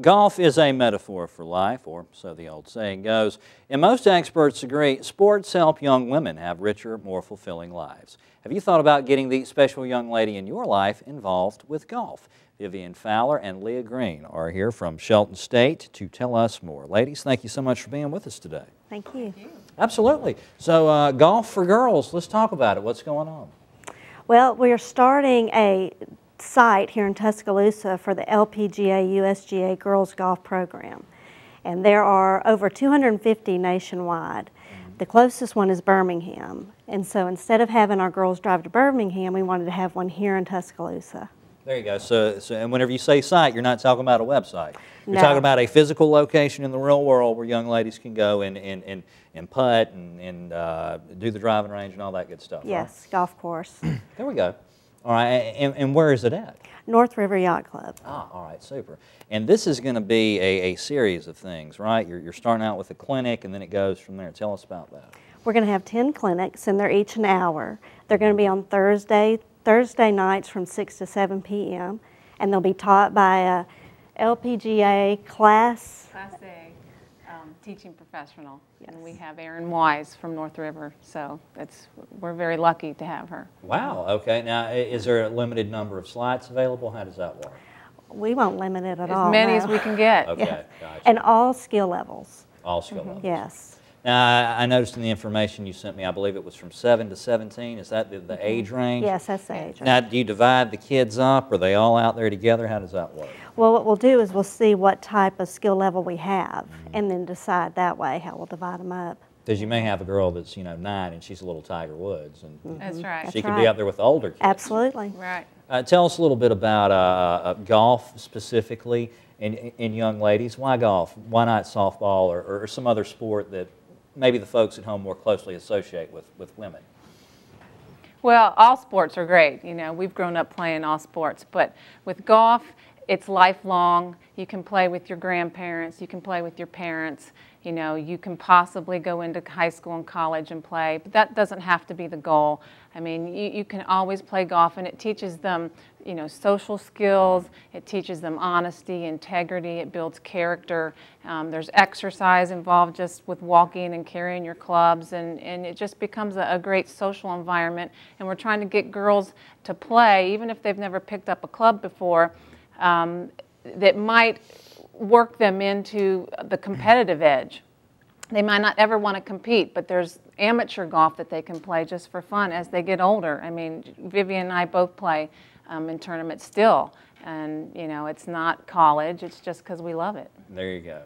Golf is a metaphor for life, or so the old saying goes, and most experts agree sports help young women have richer, more fulfilling lives. Have you thought about getting the special young lady in your life involved with golf? Vivian Fowler and Leah Green are here from Shelton State to tell us more. Ladies, thank you so much for being with us today. Thank you. Absolutely. So golf for girls, let's talk about it. What's going on? Well, we're starting a site here in Tuscaloosa for the LPGA USGA Girls Golf Program. And there are over 250 nationwide. The closest one is Birmingham. And so instead of having our girls drive to Birmingham, we wanted to have one here in Tuscaloosa. There you go. So and whenever you say site, you're not talking about a website. You're No. talking about a physical location in the real world where young ladies can go and putt and do the driving range and all that good stuff. Yes, right? Golf course. There we go. All right, and where is it at? North River Yacht Club. Ah, all right, super. And this is going to be a series of things, right? You're starting out with a clinic, and then it goes from there. Tell us about that. We're going to have 10 clinics, and they're each an hour. They're going to be on Thursday nights from 6 to 7 p.m., and they'll be taught by a LPGA Class A teaching professional. Yes. And we have Erin Wise from North River, so we're very lucky to have her. Wow, okay. Now, is there a limited number of slots available? How does that work? We won't limit it at all. As many as we can get. Okay, yes. Gotcha. And all skill levels. All skill levels. Yes. Now, I noticed in the information you sent me, I believe it was from 7 to 17. Is that the age range? Yes, that's the age range. Now, do you divide the kids up? Are they all out there together? How does that work? Well, what we'll do is we'll see what type of skill level we have, and then decide that way how we'll divide them up. Because you may have a girl that's 9 and she's a little Tiger Woods, and That's right. she could be out there with the older kids. Absolutely. Right. Tell us a little bit about golf specifically, and young ladies. Why golf? Why not softball or some other sport that maybe the folks at home more closely associate with women? Well, all sports are great. We've grown up playing all sports, but with golf, it's lifelong. You can play with your grandparents, you can play with your parents, you can possibly go into high school and college and play, but that doesn't have to be the goal. I mean, you can always play golf, and it teaches them, social skills, it teaches them honesty, integrity, it builds character. There's exercise involved just with walking and carrying your clubs, and it just becomes a great social environment. And we're trying to get girls to play, even if they've never picked up a club before, that might work them into the competitive edge. They might not ever want to compete, but there's amateur golf that they can play just for fun as they get older. I mean, Vivian and I both play in tournaments still, and it's not college, it's just because we love it. There you go.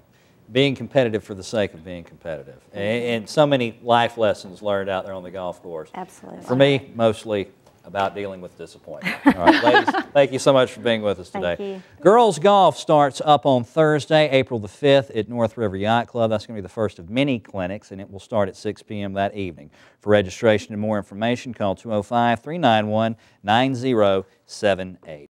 Being competitive for the sake of being competitive. And so many life lessons learned out there on the golf course. Absolutely. For me, mostly about dealing with disappointment. All right, ladies, thank you so much for being with us today. Thank you. Girls Golf starts up on Thursday, April the 5th at North River Yacht Club. That's going to be the first of many clinics, and it will start at 6 p.m. that evening. For registration and more information, call 205-391-9078.